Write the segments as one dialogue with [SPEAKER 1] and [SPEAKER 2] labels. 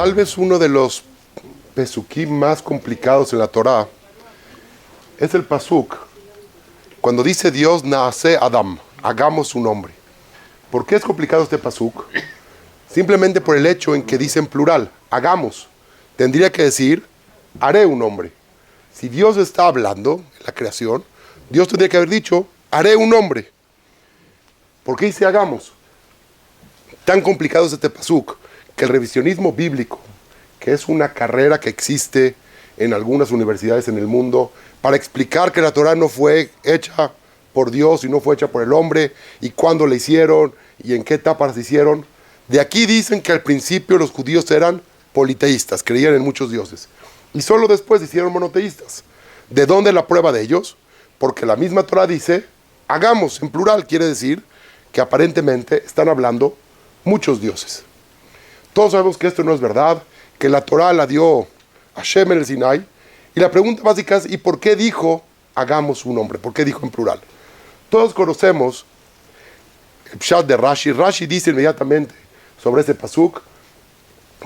[SPEAKER 1] Tal vez uno de los pesukim más complicados en la Torá es el pasuk, cuando dice Dios, Naase Adam, hagamos un hombre. ¿Por qué es complicado este pasuk? Simplemente por el hecho en que dice en plural, hagamos. Tendría que decir, haré un hombre. Si Dios está hablando en la creación, Dios tendría que haber dicho, haré un hombre. ¿Por qué dice hagamos? Tan complicado es este pasuk, que el revisionismo bíblico, que es una carrera que existe en algunas universidades en el mundo, para explicar que la Torá no fue hecha por Dios y no fue hecha por el hombre, y cuándo la hicieron, y en qué etapas se hicieron. De aquí dicen que al principio los judíos eran politeístas, creían en muchos dioses, y solo después se hicieron monoteístas. ¿De dónde la prueba de ellos? Porque la misma Torá dice, hagamos, en plural, quiere decir que aparentemente están hablando muchos dioses. Todos sabemos que esto no es verdad, que la Torá la dio Hashem en el Sinai, y la pregunta básica es, ¿y por qué dijo hagamos un hombre? ¿Por qué dijo en plural? Todos conocemos el pshat de Rashi. Rashi dice inmediatamente sobre ese pasuk,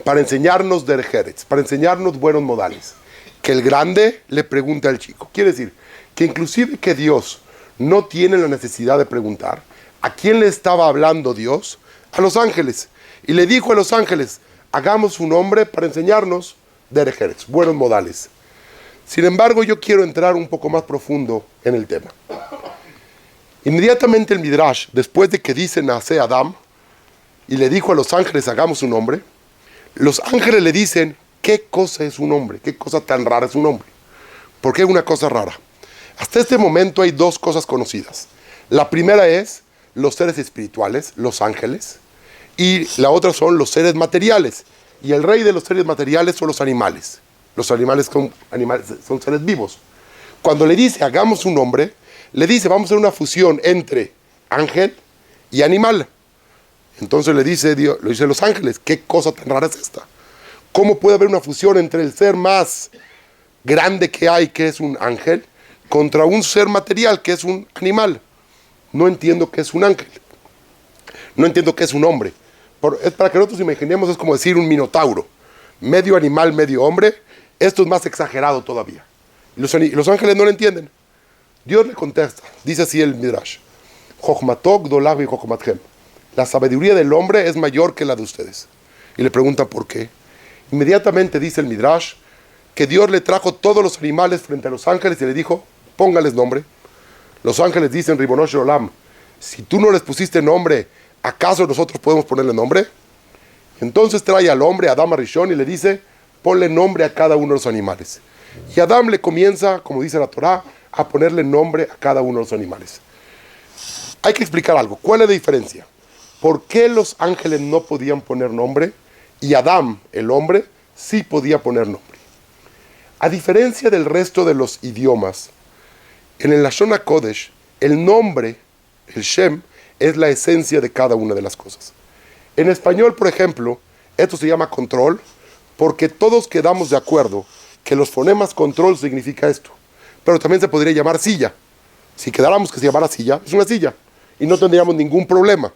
[SPEAKER 1] para enseñarnos derech eretz, para enseñarnos buenos modales, que el grande le pregunta al chico. Quiere decir, que inclusive que Dios no tiene la necesidad de preguntar, ¿a quién le estaba hablando Dios? A los ángeles. Y le dijo a los ángeles, hagamos un hombre para enseñarnos derech eretz, buenos modales. Sin embargo, yo quiero entrar un poco más profundo en el tema. Inmediatamente el Midrash, después de que dice Naase Adam, y le dijo a los ángeles, hagamos un hombre, los ángeles le dicen, ¿qué cosa es un hombre? ¿Qué cosa tan rara es un hombre? ¿Por qué una cosa rara? Hasta este momento hay dos cosas conocidas. La primera es los seres espirituales, los ángeles, y la otra son los seres materiales. Y el rey de los seres materiales son los animales. Los animales son seres vivos. Cuando le dice, hagamos un hombre, le dice, vamos a hacer una fusión entre ángel y animal. Entonces le dice Dios, lo dicen los ángeles, ¿qué cosa tan rara es esta? ¿Cómo puede haber una fusión entre el ser más grande que hay, que es un ángel, contra un ser material, que es un animal? No entiendo qué es un ángel. No entiendo qué es un hombre. Es para que nosotros imaginemos, es como decir un minotauro. Medio animal, medio hombre. Esto es más exagerado todavía. Y los ángeles no lo entienden. Dios le contesta, dice así el Midrash, Jochmatok dolah y jochmatchem. La sabiduría del hombre es mayor que la de ustedes. Y le pregunta por qué. Inmediatamente dice el Midrash que Dios le trajo todos los animales frente a los ángeles y le dijo, póngales nombre. Los ángeles dicen, Ribono shel olam, si tú no les pusiste nombre, ¿acaso nosotros podemos ponerle nombre? Entonces trae al hombre, Adam Arishon, y le dice, ponle nombre a cada uno de los animales. Y Adam le comienza, como dice la Torá, a ponerle nombre a cada uno de los animales. Hay que explicar algo. ¿Cuál es la diferencia? ¿Por qué los ángeles no podían poner nombre y Adam, el hombre, sí podía poner nombre? A diferencia del resto de los idiomas, en el Lashon HaKodesh, el nombre, el Shem, es la esencia de cada una de las cosas. En español, por ejemplo, esto se llama control, porque todos quedamos de acuerdo que los fonemas control significa esto. Pero también se podría llamar silla. Si quedáramos que se llamara silla, es una silla. Y no tendríamos ningún problema.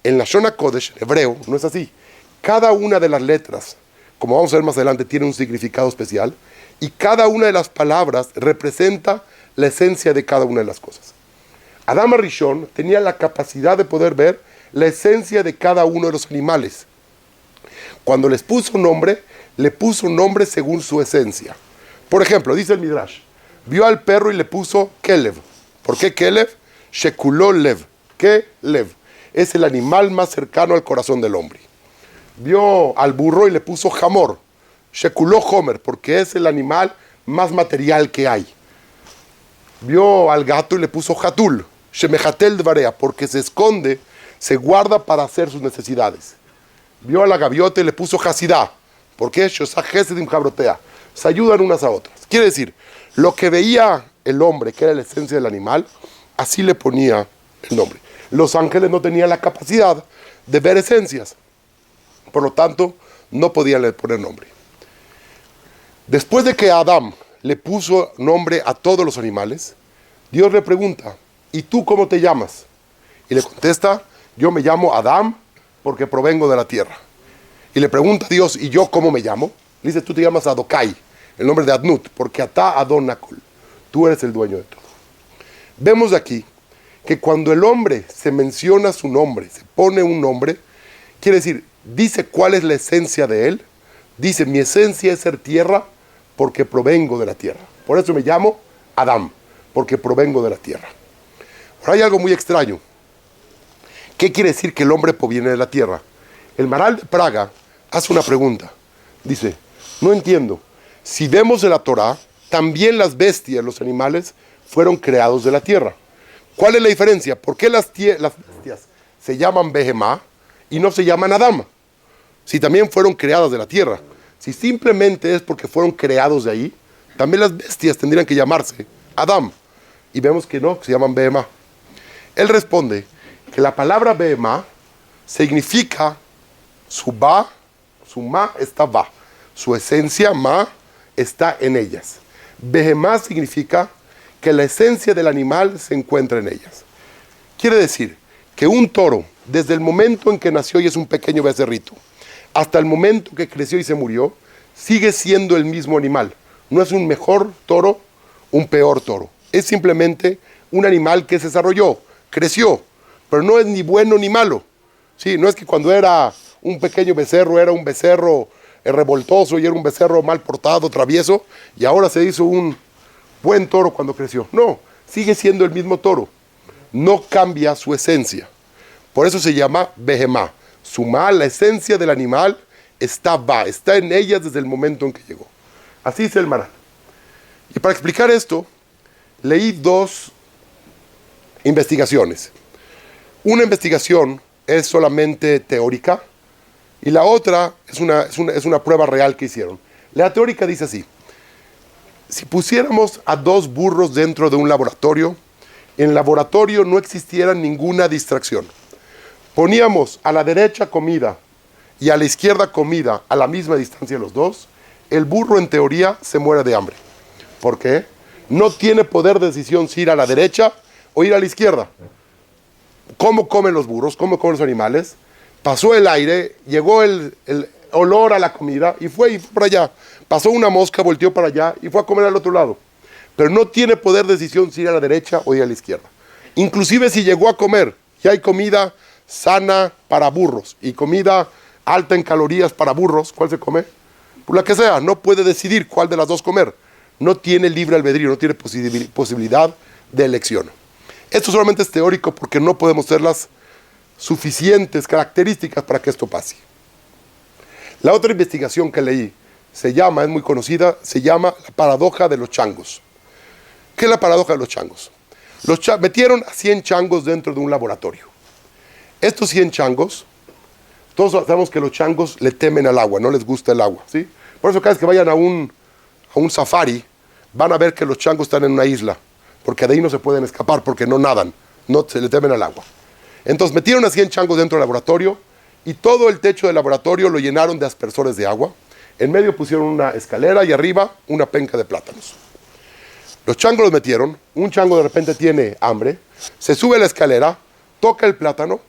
[SPEAKER 1] En la Lashon HaKodesh, en hebreo, no es así. Cada una de las letras, como vamos a ver más adelante, tiene un significado especial. Y cada una de las palabras representa la esencia de cada una de las cosas. Adam Arishon tenía la capacidad de poder ver la esencia de cada uno de los animales. Cuando les puso nombre, le puso nombre según su esencia. Por ejemplo, dice el Midrash, vio al perro y le puso Kelev. ¿Por qué Kelev? Shekuló Lev. ¿Qué Lev? Es el animal más cercano al corazón del hombre. Vio al burro y le puso Hamor. Shekuló Homer, porque es el animal más material que hay. Vio al gato y le puso Hatul. Shemehatel Dvarea, porque se esconde, se guarda para hacer sus necesidades. Vio a la gaviota y le puso Hasidá. ¿Por qué? Shosah Hesedim Jabrotea. Se ayudan unas a otras. Quiere decir, lo que veía el hombre, que era la esencia del animal, así le ponía el nombre. Los ángeles no tenían la capacidad de ver esencias. Por lo tanto, no podían poner nombre. Después de que Adam le puso nombre a todos los animales, Dios le pregunta, ¿y tú cómo te llamas? Y le contesta, yo me llamo Adam porque provengo de la tierra. y le pregunta a Dios, ¿y yo cómo me llamo? Le dice, tú te llamas Adokai, el nombre de Adnut, porque Atá Adon Hakol, tú eres el dueño de todo. Vemos aquí que cuando el hombre se menciona su nombre, se pone un nombre, quiere decir, dice cuál es la esencia de él, dice, mi esencia es ser tierra porque provengo de la tierra. Por eso me llamo Adam, porque provengo de la tierra. Ahora hay algo muy extraño. ¿Qué quiere decir que el hombre proviene de la tierra? El Maharal de Praga hace una pregunta. Dice, no entiendo. Si vemos en la Torá, también las bestias, los animales, fueron creados de la tierra. ¿Cuál es la diferencia? ¿Por qué las bestias se llaman Behemá y no se llaman Adam? Si también fueron creadas de la tierra. Si simplemente es porque fueron creados de ahí, también las bestias tendrían que llamarse Adam. Y vemos que no, que se llaman Behemá. Él responde que la palabra Behemá significa su ma está va. Su esencia, ma, está en ellas. Behemá significa que la esencia del animal se encuentra en ellas. Quiere decir que un toro, desde el momento en que nació y es un pequeño becerrito, hasta el momento que creció y se murió, sigue siendo el mismo animal. No es un mejor toro, un peor toro. Es simplemente un animal que se desarrolló, creció, pero no es ni bueno ni malo. Sí, no es que cuando era un pequeño becerro era un becerro revoltoso y era un becerro mal portado, travieso, y ahora se hizo un buen toro cuando creció. No, sigue siendo el mismo toro. No cambia su esencia. Por eso se llama Behemá. Su ma, la esencia del animal, está en ellas desde el momento en que llegó. Así dice el Maharal. Y para explicar esto, leí dos investigaciones. Una investigación es solamente teórica y la otra es una prueba real que hicieron. La teórica dice así: si pusiéramos a dos burros dentro de un laboratorio, en el laboratorio no existiera ninguna distracción. Poníamos a la derecha comida y a la izquierda comida a la misma distancia los dos, el burro en teoría se muere de hambre. ¿Por qué? No tiene poder de decisión si ir a la derecha o ir a la izquierda. ¿Cómo comen los burros? ¿Cómo comen los animales? Pasó el aire, llegó el olor a la comida y fue para allá. Pasó una mosca, volteó para allá y fue a comer al otro lado. Pero no tiene poder de decisión si ir a la derecha o ir a la izquierda. Inclusive si llegó a comer, ya hay comida sana para burros y comida alta en calorías para burros, ¿cuál se come? Por la que sea, no puede decidir cuál de las dos comer. No tiene libre albedrío, no tiene posibilidad de elección. Esto solamente es teórico porque no podemos tener las suficientes características para que esto pase. La otra investigación que leí es muy conocida, se llama la paradoja de los changos. ¿Qué es la paradoja de los changos? Metieron a 100 changos dentro de un laboratorio. Estos 100 changos, todos sabemos que los changos le temen al agua, no les gusta el agua, ¿sí? Por eso cada vez que vayan a un safari, van a ver que los changos están en una isla, porque de ahí no se pueden escapar, porque no nadan, no se le temen al agua. Entonces metieron a 100 changos dentro del laboratorio, y todo el techo del laboratorio lo llenaron de aspersores de agua. En medio pusieron una escalera y arriba una penca de plátanos. Los changos los metieron, un chango de repente tiene hambre, se sube a la escalera, toca el plátano.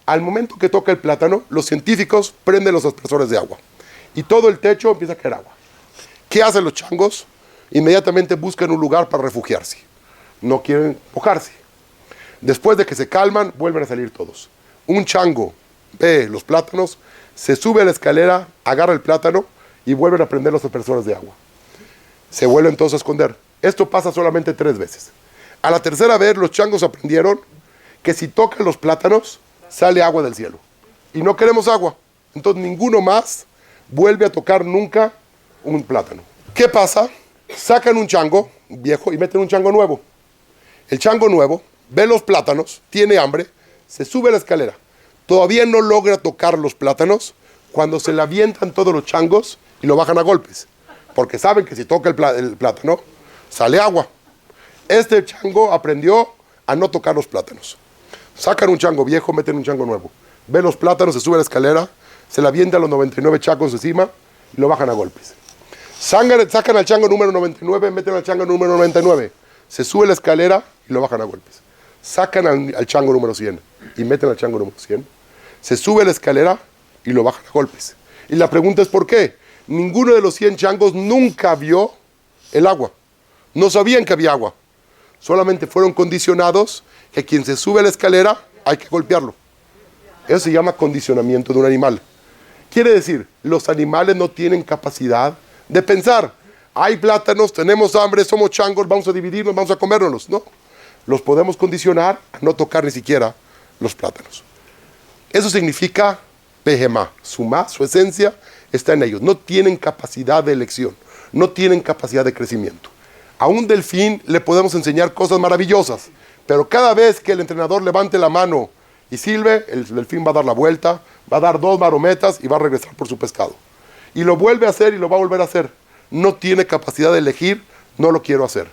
[SPEAKER 1] Al momento que toca el plátano, los científicos prenden los aspersores de agua y todo el techo empieza a caer agua. ¿Qué hacen los changos? Inmediatamente buscan un lugar para refugiarse. No quieren mojarse. Después de que se calman, vuelven a salir todos. Un chango ve los plátanos, se sube a la escalera, agarra el plátano y vuelven a prender los aspersores de agua. Se vuelven todos a esconder. Esto pasa solamente 3 veces. A la tercera vez, los changos aprendieron que si tocan los plátanos, sale agua del cielo. Y no queremos agua. Entonces ninguno más vuelve a tocar nunca un plátano. ¿Qué pasa? Sacan un chango viejo y meten un chango nuevo. El chango nuevo ve los plátanos, tiene hambre, se sube a la escalera. Todavía no logra tocar los plátanos cuando se le avientan todos los changos y lo bajan a golpes. Porque saben que si toca el plátano, sale agua. Este chango aprendió a no tocar los plátanos. Sacan un chango viejo, meten un chango nuevo. Ve los plátanos, se sube a la escalera, se le avientan los 99 changos encima y lo bajan a golpes. Sacan al chango número 99, meten al chango número 99. Se sube a la escalera y lo bajan a golpes. Sacan al chango número 100 y meten al chango número 100. Se sube a la escalera y lo bajan a golpes. Y la pregunta es ¿por qué? Ninguno de los 100 changos nunca vio el agua. No sabían que había agua. Solamente fueron condicionados que quien se sube a la escalera hay que golpearlo. Eso se llama condicionamiento de un animal. Quiere decir, los animales no tienen capacidad de pensar. Hay plátanos, tenemos hambre, somos changos, vamos a dividirnos, vamos a comérnoslos. No, los podemos condicionar a no tocar ni siquiera los plátanos. Eso significa Behemá. Su esencia está en ellos. No tienen capacidad de elección, no tienen capacidad de crecimiento. A un delfín le podemos enseñar cosas maravillosas, pero cada vez que el entrenador levante la mano y silbe, el delfín va a dar la vuelta, va a dar 2 marometas y va a regresar por su pescado. Y lo vuelve a hacer y lo va a volver a hacer. No tiene capacidad de elegir, no lo quiero hacer.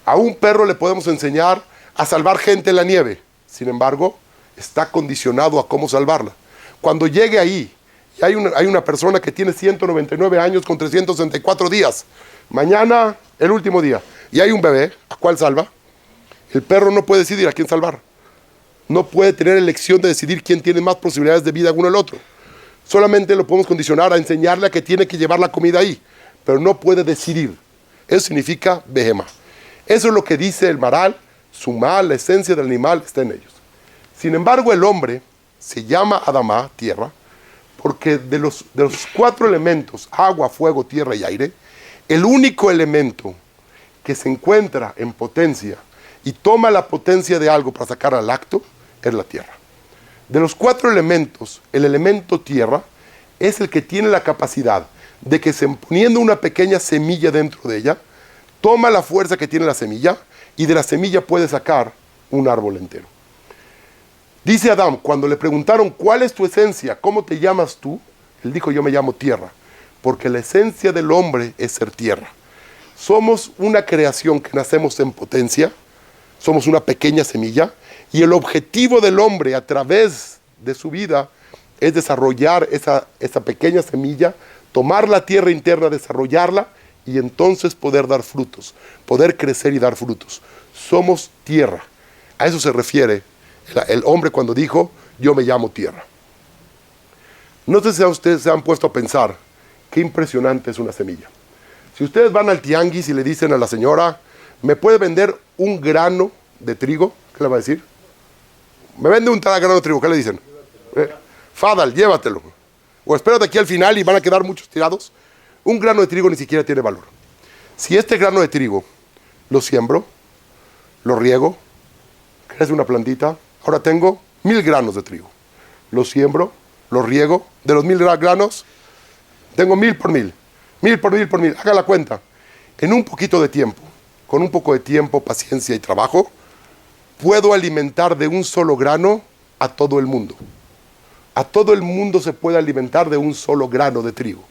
[SPEAKER 1] A un perro le podemos enseñar a salvar gente en la nieve. Sin embargo, está condicionado a cómo salvarla. Cuando llegue ahí, y hay una persona que tiene 199 años con 364 días. Mañana, el último día. Y hay un bebé, ¿a cuál salva? El perro no puede decidir a quién salvar. No puede tener elección de decidir quién tiene más posibilidades de vida uno el otro. Solamente lo podemos condicionar a enseñarle a que tiene que llevar la comida ahí, pero no puede decidir. Eso significa Behemá. Eso es lo que dice el Maral. Su mal, la esencia del animal está en ellos. Sin embargo, el hombre se llama Adamá, tierra, porque de los 4 elementos, agua, fuego, tierra y aire, el único elemento que se encuentra en potencia y toma la potencia de algo para sacar al acto es la tierra. De los 4 elementos, el elemento tierra es el que tiene la capacidad de que poniendo una pequeña semilla dentro de ella, toma la fuerza que tiene la semilla y de la semilla puede sacar un árbol entero. Dice Adán, cuando le preguntaron ¿cuál es tu esencia? ¿Cómo te llamas tú? Él dijo yo me llamo tierra, porque la esencia del hombre es ser tierra. Somos una creación que nacemos en potencia, somos una pequeña semilla, y el objetivo del hombre a través de su vida es desarrollar esa pequeña semilla, tomar la tierra interna, desarrollarla, y entonces poder dar frutos, poder crecer y dar frutos. Somos tierra. A eso se refiere el hombre cuando dijo, yo me llamo tierra. No sé si ustedes se han puesto a pensar, qué impresionante es una semilla. Si ustedes van al tianguis y le dicen a la señora, ¿me puede vender un grano de trigo? ¿Qué le va a decir? ¿Me vende un grano de trigo? ¿Qué le dicen? Fadal, llévatelo. O espérate aquí al final y van a quedar muchos tirados. Un grano de trigo ni siquiera tiene valor. Si este grano de trigo lo siembro, lo riego, crece una plantita, ahora tengo 1000 granos de trigo. Lo siembro, lo riego, de los 1000 granos, tengo 1000 por 1000. 1000 por 1000 por 1000, haga la cuenta. En un poquito de tiempo, con un poco de tiempo, paciencia y trabajo, puedo alimentar de un solo grano a todo el mundo. A todo el mundo se puede alimentar de un solo grano de trigo.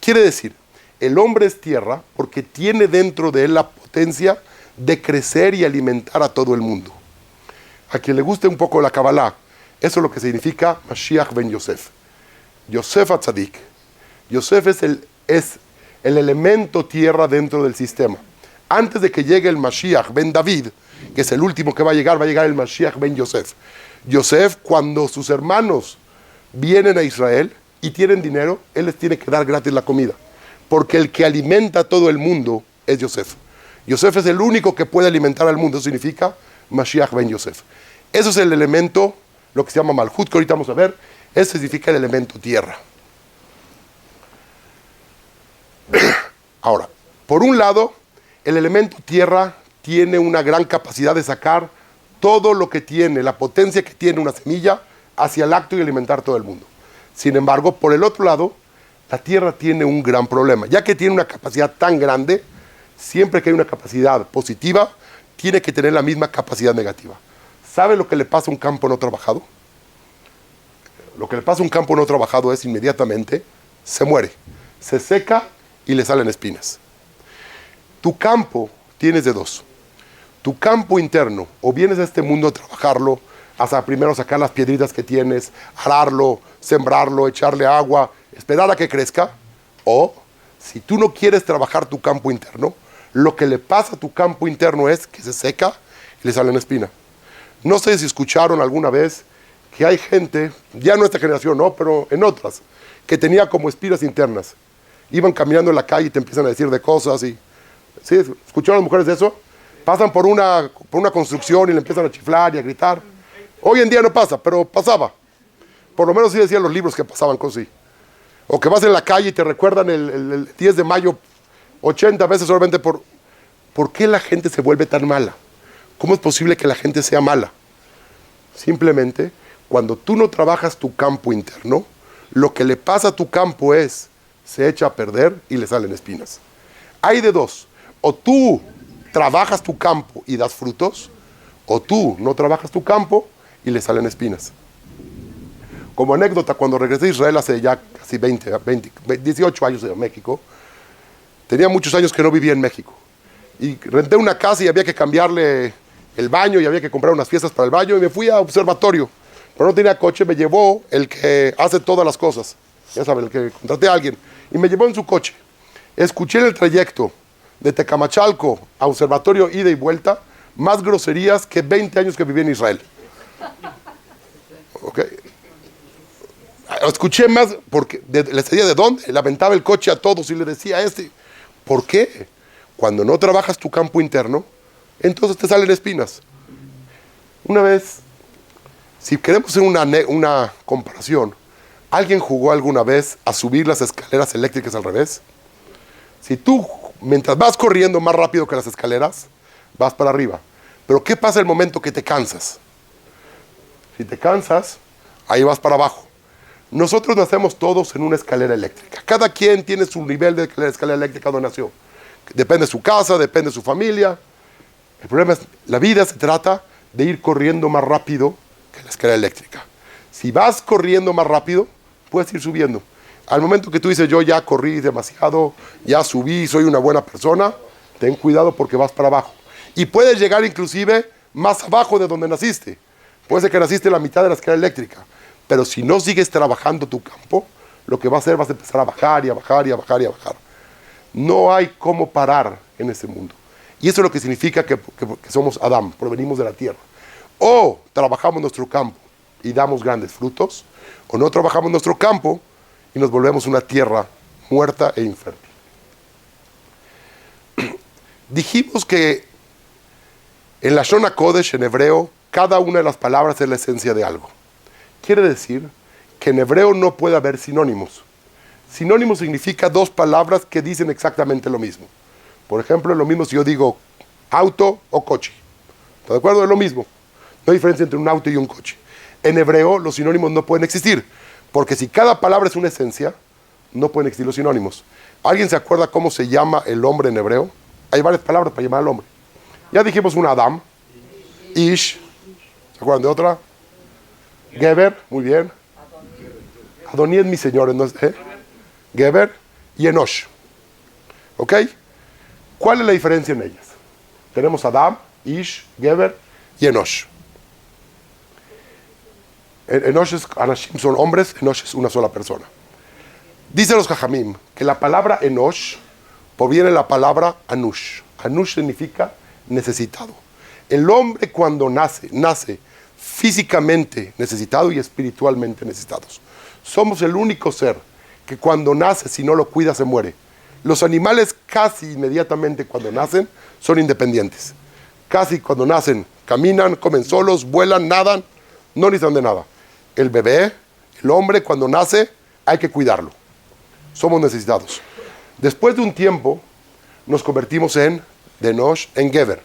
[SPEAKER 1] Quiere decir, el hombre es tierra porque tiene dentro de él la potencia de crecer y alimentar a todo el mundo. A quien le guste un poco la Kabbalah, eso es lo que significa Mashiach ben Yosef. Yosef Atzadik. Yosef es el elemento tierra dentro del sistema. Antes de que llegue el Mashiach ben David, que es el último que va a llegar el Mashiach ben Yosef. Yosef, cuando sus hermanos vienen a Israel y tienen dinero, él les tiene que dar gratis la comida. Porque el que alimenta a todo el mundo es Yosef. Yosef es el único que puede alimentar al mundo. Eso significa Mashiach ben Yosef. Eso es el elemento, lo que se llama Malhut, que ahorita vamos a ver. Eso significa el elemento tierra. Ahora, por un lado, el elemento tierra tiene una gran capacidad de sacar todo lo que tiene, la potencia que tiene una semilla, hacia el acto y alimentar todo el mundo. Sin embargo, por el otro lado, la tierra tiene un gran problema. Ya que tiene una capacidad tan grande, siempre que hay una capacidad positiva, tiene que tener la misma capacidad negativa. ¿Sabe lo que le pasa a un campo no trabajado? Lo que le pasa a un campo no trabajado es inmediatamente se muere, se seca y le salen espinas. Tu campo tienes de dos. Tu campo interno, o vienes a este mundo a trabajarlo, hasta primero sacar las piedritas que tienes, ararlo, sembrarlo, echarle agua, esperar a que crezca, o si tú no quieres trabajar tu campo interno, lo que le pasa a tu campo interno es que se seca y le salen espinas. No sé si escucharon alguna vez que hay gente, ya en nuestra generación, no, pero en otras, que tenía como espiras internas. Iban caminando en la calle y te empiezan a decir de cosas y... ¿Sí? ¿Escucharon las mujeres de eso? Pasan por una construcción y le empiezan a chiflar y a gritar. Hoy en día no pasa, pero pasaba. Por lo menos sí decían los libros que pasaban cosas así. O que vas en la calle y te recuerdan el 10 de mayo 80 veces solamente por... ¿Por qué la gente se vuelve tan mala? ¿Cómo es posible que la gente sea mala? Simplemente, cuando tú no trabajas tu campo interno, lo que le pasa a tu campo es, se echa a perder y le salen espinas. Hay de dos, o tú trabajas tu campo y das frutos, o tú no trabajas tu campo y le salen espinas. Como anécdota, cuando regresé a Israel hace ya casi 18 años de México, tenía muchos años que no vivía en México. Y renté una casa y había que cambiarle el baño y había que comprar unas piezas para el baño y me fui a observatorio. Pero no tenía coche, me llevó el que hace todas las cosas. Ya saben, el que contraté a alguien. Y me llevó en su coche. Escuché en el trayecto de Tecamachalco a observatorio ida y vuelta más groserías que 20 años que viví en Israel. Okay. Escuché más porque les decía de dónde, le aventaba el coche a todos y le decía a este. ¿Por qué? Cuando no trabajas tu campo interno, entonces te salen espinas. Una vez, si queremos hacer una comparación, ¿alguien jugó alguna vez a subir las escaleras eléctricas al revés? Si tú, mientras vas corriendo más rápido que las escaleras, vas para arriba. Pero ¿qué pasa el momento que te cansas? Si te cansas, ahí vas para abajo. Nosotros nacemos todos en una escalera eléctrica. Cada quien tiene su nivel de escalera eléctrica donde nació. Depende de su casa, depende de su familia. El problema es, la vida se trata de ir corriendo más rápido que la escalera eléctrica. Si vas corriendo más rápido, puedes ir subiendo. Al momento que tú dices, yo ya corrí demasiado, ya subí, soy una buena persona, ten cuidado porque vas para abajo. Y puedes llegar inclusive más abajo de donde naciste. Puede ser que naciste en la mitad de la escalera eléctrica. Pero si no sigues trabajando tu campo, lo que vas a hacer vas a empezar a bajar y a bajar y a bajar y a bajar. No hay cómo parar en ese mundo. Y eso es lo que significa que somos Adán, provenimos de la tierra. O trabajamos nuestro campo y damos grandes frutos, o no trabajamos nuestro campo y nos volvemos una tierra muerta e infértil. Dijimos que en la Lashon HaKodesh, en hebreo, cada una de las palabras es la esencia de algo. Quiere decir que en hebreo no puede haber sinónimos. Sinónimo significa dos palabras que dicen exactamente lo mismo. Por ejemplo, es lo mismo si yo digo auto o coche. ¿Está de acuerdo? Es lo mismo. No hay diferencia entre un auto y un coche. En hebreo los sinónimos no pueden existir, porque si cada palabra es una esencia, no pueden existir los sinónimos. ¿Alguien se acuerda cómo se llama el hombre en hebreo? Hay varias palabras para llamar al hombre. Ya dijimos un Adam, Ish, ¿se acuerdan de otra? Geber, muy bien. Adoní es mi señor, ¿no? Geber y Enosh. ¿Ok? ¿Cuál es la diferencia en ellas? Tenemos Adam, Ish, Geber y Enosh. Enosh es, Anashim son hombres, Enosh es una sola persona. Dicen los Jajamim que la palabra Enosh proviene de la palabra Anush. Anush significa necesitado. El hombre cuando nace físicamente necesitado y espiritualmente necesitados. Somos el único ser que cuando nace, si no lo cuida, se muere. Los animales casi inmediatamente cuando nacen son independientes. Casi cuando nacen, caminan, comen solos, vuelan, nadan, no necesitan de nada. El bebé, el hombre, cuando nace, hay que cuidarlo. Somos necesitados. Después de un tiempo, nos convertimos de Enosh en Geber.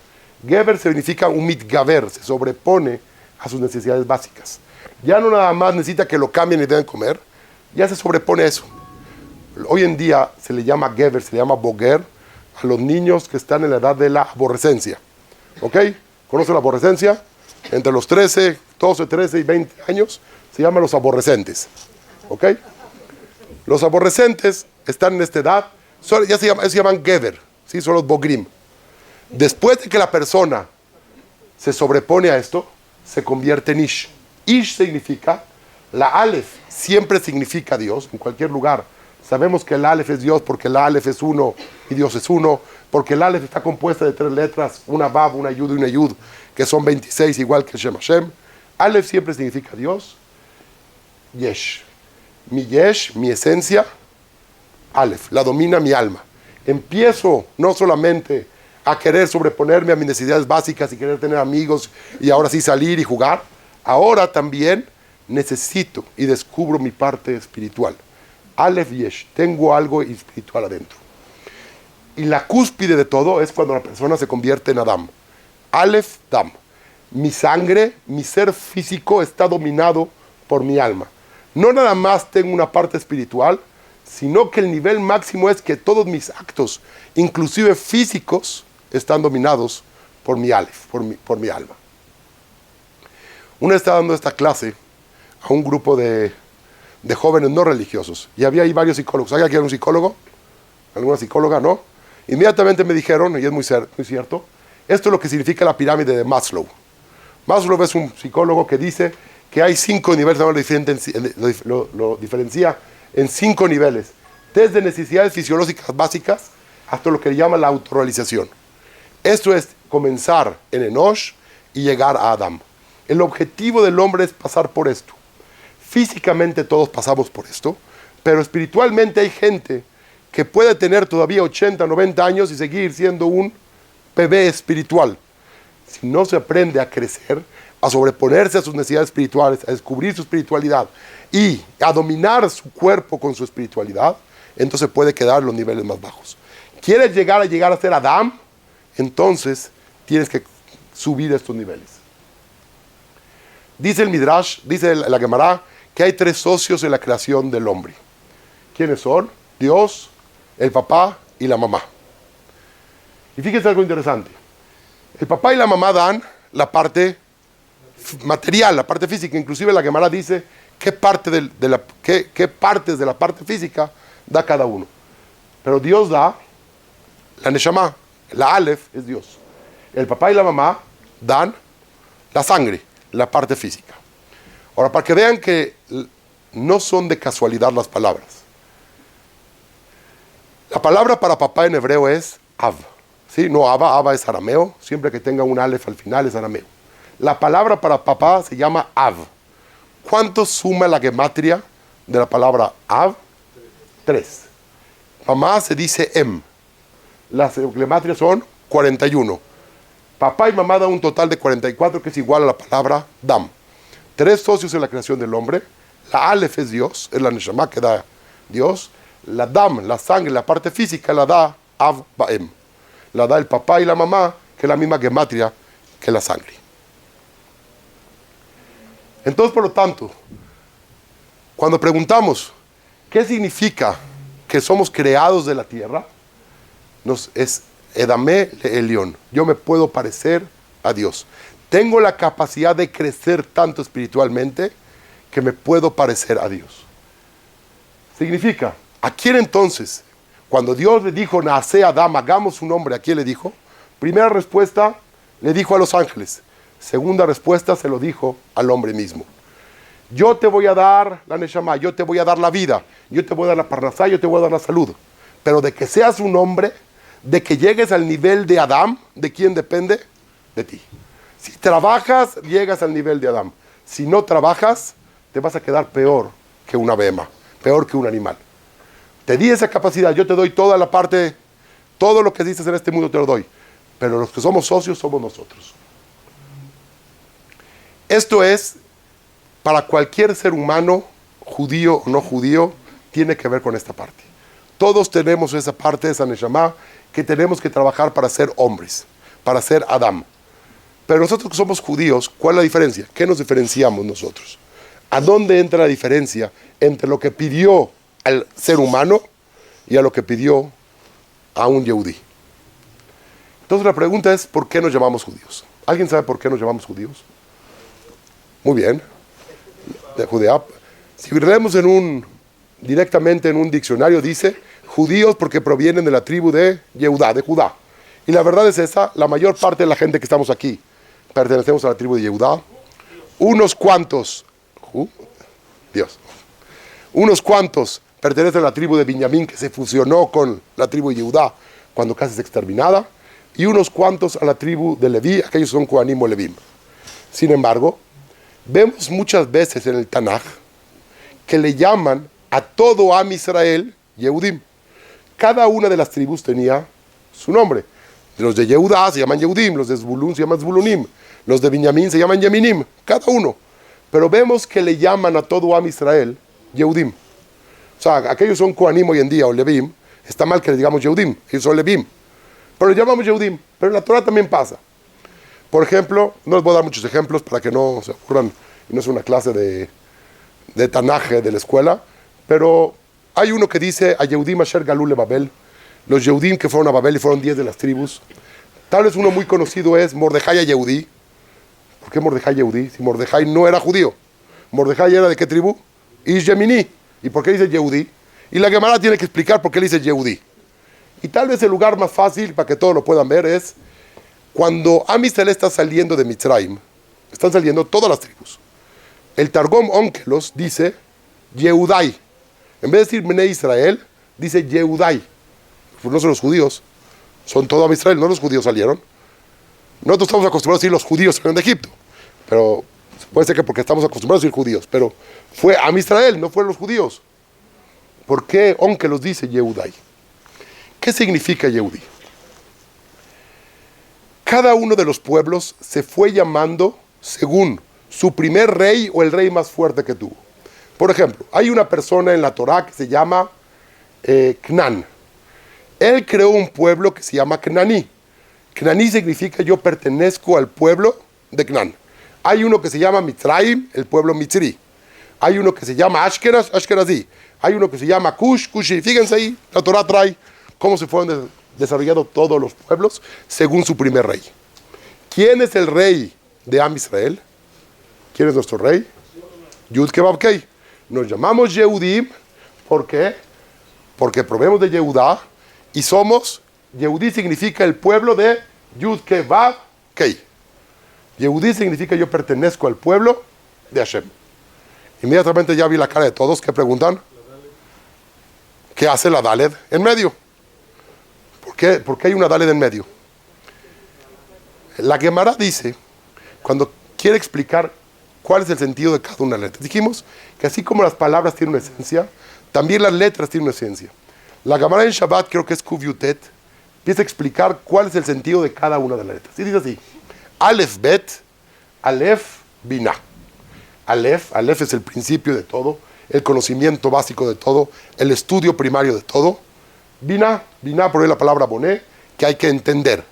[SPEAKER 1] Geber significa un mitgaber, se sobrepone a sus necesidades básicas. Ya no nada más necesita que lo cambien y deben comer, ya se sobrepone a eso. Hoy en día se le llama Geber, se le llama Boger a los niños que están en la edad de la aborrecencia. ¿Ok? ¿Conocen la aborrecencia? Entre los 12, 13 y 20 años se llaman los aborrecentes. ¿Ok? Los aborrecentes están en esta edad, ya se llaman Geber, ¿sí? Son los Bogrim. Después de que la persona se sobrepone a esto, se convierte en Ish. Ish significa, la Aleph siempre significa Dios, en cualquier lugar. Sabemos que el Aleph es Dios porque el Aleph es uno y Dios es uno, porque el Aleph está compuesta de 3 letras, una Vav, una Yud y una Yud, que son 26, igual que el Shem Hashem. Aleph siempre significa Dios, yesh. Mi yesh, mi esencia, Aleph, la domina mi alma. Empiezo no solamente a querer sobreponerme a mis necesidades básicas y querer tener amigos y ahora sí salir y jugar. Ahora también necesito y descubro mi parte espiritual. Aleph yesh, tengo algo espiritual adentro. Y la cúspide de todo es cuando la persona se convierte en Adam. Aleph Dam. Mi sangre, mi ser físico está dominado por mi alma. No nada más tengo una parte espiritual, sino que el nivel máximo es que todos mis actos, inclusive físicos, están dominados por mi Aleph, por mi alma. Una vez estaba dando esta clase a un grupo de jóvenes no religiosos, y había ahí varios psicólogos. ¿Hay aquí algún psicólogo? ¿Alguna psicóloga? ¿No? Inmediatamente me dijeron, y es muy cierto, esto es lo que significa la pirámide de Maslow. Maslow es un psicólogo que dice que hay 5 niveles, lo diferencia en 5 niveles, desde necesidades fisiológicas básicas hasta lo que le llama la autorrealización. Esto es comenzar en Enosh y llegar a Adam. El objetivo del hombre es pasar por esto. Físicamente todos pasamos por esto, pero espiritualmente hay gente que puede tener todavía 80, 90 años y seguir siendo un bebé espiritual. Si no se aprende a crecer, a sobreponerse a sus necesidades espirituales, a descubrir su espiritualidad y a dominar su cuerpo con su espiritualidad, entonces puede quedar en los niveles más bajos. ¿Quieres llegar a ser Adam? Entonces tienes que subir estos niveles. Dice el Midrash, dice la Gemara, que hay 3 socios en la creación del hombre. ¿Quiénes son? Dios, el papá y la mamá. Y fíjense algo interesante. El papá y la mamá dan la parte material, la parte física. Inclusive la Gemara dice qué partes de la parte física da cada uno. Pero Dios da la Neshama, la Aleph es Dios. El papá y la mamá dan la sangre, la parte física. Ahora, para que vean que no son de casualidad las palabras. La palabra para papá en hebreo es Av. ¿Sí? No Abba es arameo. Siempre que tenga un Aleph al final es arameo. La palabra para papá se llama Av. ¿Cuánto suma la gematria de la palabra Av? 3. Mamá se dice Em. Las gematrias son 41. Papá y mamá dan un total de 44, que es igual a la palabra Dam. 3 socios en la creación del hombre. La Aleph es Dios, es la Neshama que da Dios. La Dam, la sangre, la parte física, la da Av Baem. La da el papá y la mamá, que es la misma gematria que la sangre. Entonces, por lo tanto, cuando preguntamos qué significa que somos creados de la tierra, es Edamé le Elión. Yo me puedo parecer a Dios. Tengo la capacidad de crecer tanto espiritualmente que me puedo parecer a Dios. Significa, ¿a quién entonces? Cuando Dios le dijo, nace Adam, hagamos un hombre, ¿a quién le dijo? Primera respuesta, le dijo a los ángeles. Segunda respuesta, se lo dijo al hombre mismo. Yo te voy a dar la Neshama, yo te voy a dar la vida, yo te voy a dar la parnasá, yo te voy a dar la salud. Pero de que seas un hombre, de que llegues al nivel de Adam, ¿de quién depende? De ti. Si trabajas, llegas al nivel de Adam. Si no trabajas, te vas a quedar peor que una behema, peor que un animal. Te di esa capacidad, yo te doy toda la parte, todo lo que dices en este mundo te lo doy. Pero los que somos socios somos nosotros. Esto es, para cualquier ser humano, judío o no judío, tiene que ver con esta parte. Todos tenemos esa parte, esa Neshama, que tenemos que trabajar para ser hombres, para ser Adam. Pero nosotros que somos judíos, ¿cuál es la diferencia? ¿Qué nos diferenciamos nosotros? ¿A dónde entra la diferencia entre lo que pidió al ser humano y a lo que pidió a un yehudí? Entonces la pregunta es, ¿por qué nos llamamos judíos? ¿Alguien sabe por qué nos llamamos judíos? Muy bien. De Judea. Si leemos directamente en un diccionario, dice judíos porque provienen de la tribu de Yehudá, de Judá. Y la verdad es esa, la mayor parte de la gente que estamos aquí pertenecemos a la tribu de Yehudá. Unos cuantos pertenecen a la tribu de Benjamín, que se fusionó con la tribu de Yehudá cuando casi es exterminada, y unos cuantos a la tribu de Leví, aquellos son Kohanim o Levim. Sin embargo, vemos muchas veces en el Tanaj que le llaman a todo Am Israel Yehudim. Cada una de las tribus tenía su nombre. Los de Yehudá se llaman Yehudim, los de Zbulún se llaman Zbulunim, los de Binyamin se llaman Yeminim, cada uno. Pero vemos que le llaman a todo Am Israel Yehudim. O sea, aquellos son Kohanim hoy en día, o Levim. Está mal que le digamos Yehudim, ellos son Levim. Pero le llamamos Yehudim. Pero en la Torah también pasa. Por ejemplo, no les voy a dar muchos ejemplos para que no se aburran, y no es una clase de Tanaje de la escuela, pero hay uno que dice a Yehudim Asher Galú le Babel, los Yehudim que fueron a Babel y fueron 10 de las tribus. Tal vez uno muy conocido es Mordejai a Yehudí. ¿Por qué Mordejai Yehudí? Si Mordejai no era judío. Mordejai era ¿de qué tribu? Ish Yemini. ¿Y por qué dice Yehudí? Y la Gemara tiene que explicar por qué dice Yehudí. Y tal vez el lugar más fácil para que todos lo puedan ver es cuando Am Israel está saliendo de Mitzrayim. Están saliendo todas las tribus. El Targum Onkelos dice Yehudai. En vez de decir Bnei Israel, dice Yehudai. Pues no son los judíos, son todo Am Israel, no los judíos salieron. Nosotros estamos acostumbrados a decir los judíos salieron de Egipto, pero puede ser que porque estamos acostumbrados a decir judíos, pero fue Am Israel, no fueron los judíos. ¿Por qué Onkelos dice Yehudai? ¿Qué significa Yehudí? Cada uno de los pueblos se fue llamando según su primer rey o el rey más fuerte que tuvo. Por ejemplo, hay una persona en la Torá que se llama Cnan. Él creó un pueblo que se llama Cnaní. Cnaní significa yo pertenezco al pueblo de Cnan. Hay uno que se llama Mitzrayim, el pueblo Mitzri. Hay uno que se llama Ashkenaz, Ashkenazí. Hay uno que se llama Cush, Cushi. Fíjense ahí, la Torá trae cómo se fueron desarrollando todos los pueblos según su primer rey. ¿Quién es el rey de Am Israel? ¿Quién es nuestro rey? Yud Kevab Kei. Nos llamamos Yehudim, ¿por qué? Porque provenimos de Yehudá y somos, Yehudí significa el pueblo de Yud Kevab Kei. Yehudí significa yo pertenezco al pueblo de Hashem. Inmediatamente ya vi la cara de todos que preguntan, ¿qué hace la Daled en medio? ¿Por qué hay una Daled en medio? La Gemara dice, cuando quiere explicar cuál es el sentido de cada una de las letras, dijimos que así como las palabras tienen una esencia, también las letras tienen una esencia. La Gemara en Shabbat, creo que es Kuf Yutet, empieza a explicar cuál es el sentido de cada una de las letras. Y dice así, Aleph Bet, Aleph Binah. Aleph es el principio de todo, el conocimiento básico de todo, el estudio primario de todo. Binah por ahí la palabra boné, que hay que entender.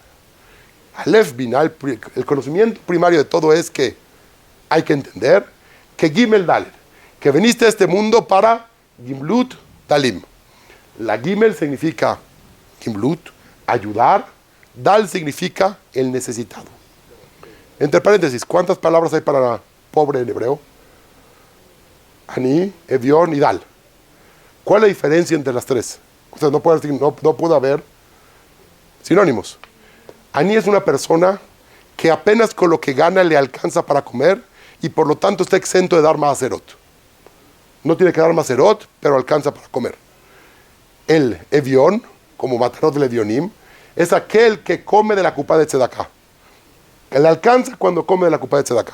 [SPEAKER 1] Aleph Binah, el conocimiento primario de todo es que hay que entender que Gimel Dalet, que viniste a este mundo para Gimlut Dalim. La Gimel significa Gimlut, ayudar. Dal significa el necesitado. Entre paréntesis, ¿cuántas palabras hay para pobre en hebreo? Ani, Evión y Dal. ¿Cuál es la diferencia entre las tres? O sea, no puede haber sinónimos. Ani es una persona que apenas con lo que gana le alcanza para comer y por lo tanto está exento de dar maserot. No tiene que dar maserot, pero alcanza para comer. El Evión, como matarot del Evionim, es aquel que come de la cupá de Tzedaká. Le alcanza cuando come de la cupá de Tzedaká.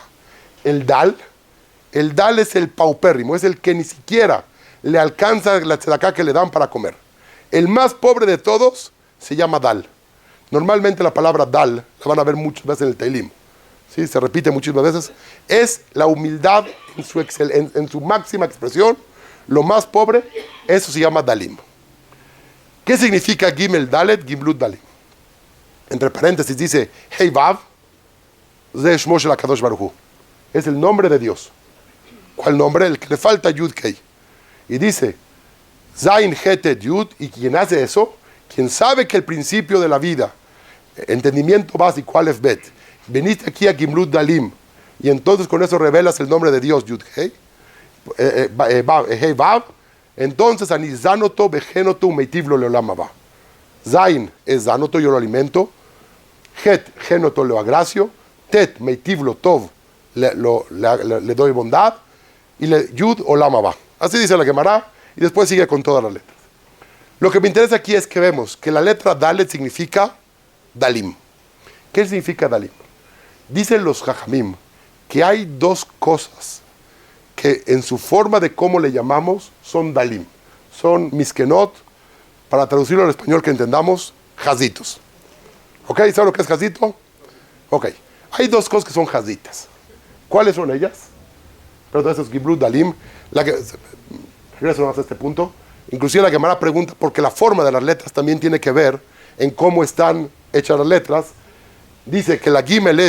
[SPEAKER 1] El Dal es el paupérrimo, es el que ni siquiera le alcanza la Tzedaká que le dan para comer. El más pobre de todos se llama Dal. Normalmente la palabra Dal la van a ver muchas veces en el Teilim. ¿Sí? Se repite muchísimas veces. Es la humildad en su máxima expresión. Lo más pobre, eso se llama Dalim. ¿Qué significa Gimel Dalet, Gimlut Dalim? Entre paréntesis dice Hei Vav, Ze Shmo Shel HaKadosh Baruch Hu. Es el nombre de Dios. ¿Cuál nombre? El que le falta Yud Kei. Y dice Zain Hetet Yud, y quien hace eso, quien sabe que el principio de la vida, entendimiento básico, Aleph Bet, veniste aquí a Gimlut Dalim, y entonces con eso revelas el nombre de Dios, Yud Hei, Hei Vav, entonces Ani Zanoto Bejenoto Umeitivlo Leolam Haba. Zain es Zanoto, yo lo alimento. Het, Genoto lo agracio. Tet, Meitivlo Tov, le doy bondad. Y Yud Olam Haba. Así dice la Gemara, y después sigue con todas las letras. Lo que me interesa aquí es que vemos que la letra Dalet significa Dalim. ¿Qué significa Dalim? Dicen los Jajamim que hay dos cosas que en su forma de cómo le llamamos son dalim, son miskenot, para traducirlo al español que entendamos, jazitos. ¿Ok? ¿Saben lo que es jazito? Ok. Hay dos cosas que son jazitas. ¿Cuáles son ellas? Pero eso es Giblut Dalim. Regreso más a este punto. Inclusive la Gemara pregunta, porque la forma de las letras también tiene que ver en cómo están hechas las letras. Dice que la Gimel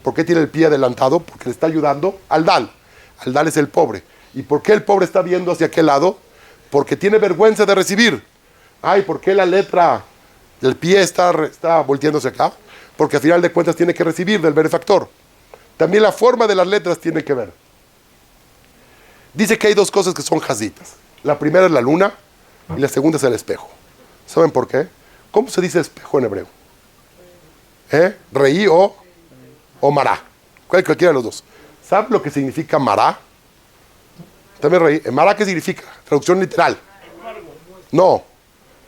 [SPEAKER 1] ¿por qué tiene el pie adelantado? Porque le está ayudando al Dal. Al Dal es el pobre. ¿Y por qué el pobre está viendo hacia aquel lado? Porque tiene vergüenza de recibir. Ay, ¿por qué la letra del pie está volteándose acá? Porque al final de cuentas tiene que recibir del benefactor. También la forma de las letras tiene que ver. Dice que hay dos cosas que son jazitas. La primera es la luna y la segunda es el espejo. ¿Saben por qué? ¿Cómo se dice espejo en hebreo? Reí o mará. Cualquiera de los dos. ¿Saben lo que significa mará? También reí. ¿Mará qué significa? Traducción literal. No.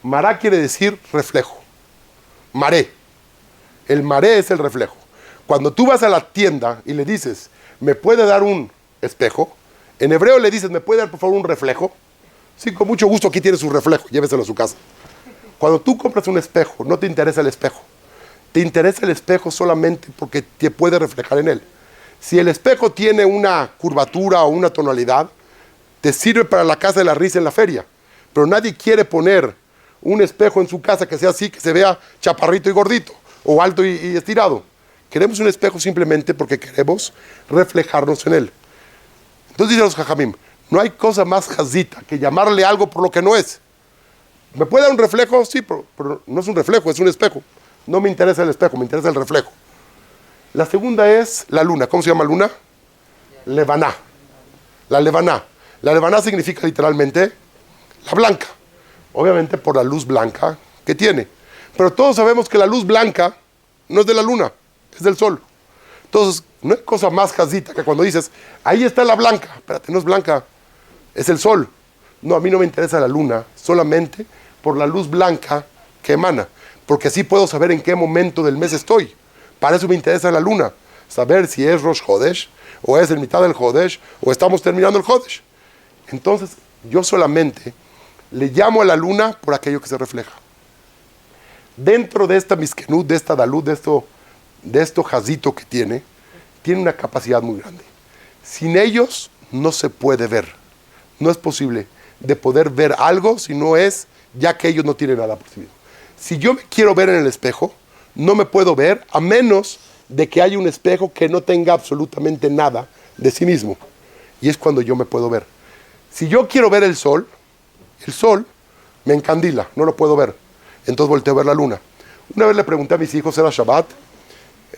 [SPEAKER 1] Mará quiere decir reflejo. Maré. El maré es el reflejo. Cuando tú vas a la tienda y le dices, ¿me puede dar un espejo? En hebreo le dices, ¿me puede dar por favor un reflejo? Sí, con mucho gusto, aquí tiene su reflejo, lléveselo a su casa. Cuando tú compras un espejo, no te interesa el espejo. Te interesa el espejo solamente porque te puede reflejar en él. Si el espejo tiene una curvatura o una tonalidad, te sirve para la casa de la risa en la feria. Pero nadie quiere poner un espejo en su casa que sea así, que se vea chaparrito y gordito, o alto y estirado. Queremos un espejo simplemente porque queremos reflejarnos en él. Entonces dicen los jajamim, no hay cosa más jazita que llamarle algo por lo que no es. ¿Me puede dar un reflejo? Sí, pero no es un reflejo, es un espejo. No me interesa el espejo, me interesa el reflejo. La segunda es la luna. ¿Cómo se llama luna? Levaná. La levaná. La levaná significa literalmente la blanca. Obviamente por la luz blanca que tiene. Pero todos sabemos que la luz blanca no es de la luna, es del sol. Entonces, no hay cosa más jazita que cuando dices, ahí está la blanca. Espérate, no es blanca, es el sol. No, a mí no me interesa la luna, solamente por la luz blanca que emana. Porque así puedo saber en qué momento del mes estoy. Para eso me interesa la luna. Saber si es Rosh Hodesh, o es en mitad del Hodesh, o estamos terminando el Hodesh. Entonces, yo solamente le llamo a la luna por aquello que se refleja. Dentro de esta miskenut, de esta dalud, de esto jazito que tiene una capacidad muy grande. Sin ellos no se puede ver. No es posible de poder ver algo si no es, ya que ellos no tienen nada percibido. Si yo me quiero ver en el espejo, no me puedo ver a menos de que haya un espejo que no tenga absolutamente nada de sí mismo. Y es cuando yo me puedo ver. Si yo quiero ver el sol me encandila, no lo puedo ver. Entonces volteo a ver la luna. Una vez le pregunté a mis hijos, era Shabbat,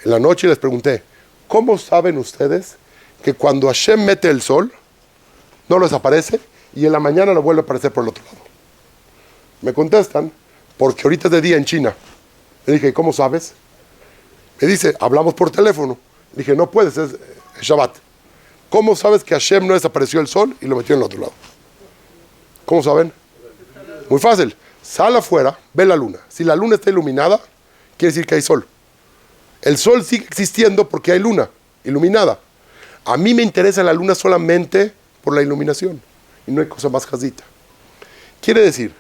[SPEAKER 1] en la noche les pregunté, ¿cómo saben ustedes que cuando Hashem mete el sol, no les aparece y en la mañana lo vuelve a aparecer por el otro lado? Me contestan, porque ahorita es de día en China. Le dije, ¿cómo sabes? Me dice, hablamos por teléfono. Le dije, no puedes, es Shabbat. ¿Cómo sabes que Hashem no desapareció el sol y lo metió en el otro lado? ¿Cómo saben? Muy fácil. Sal afuera, ve la luna. Si la luna está iluminada, quiere decir que hay sol. El sol sigue existiendo porque hay luna iluminada. A mí me interesa la luna solamente por la iluminación. Y no hay cosa más jazita. Quiere decir,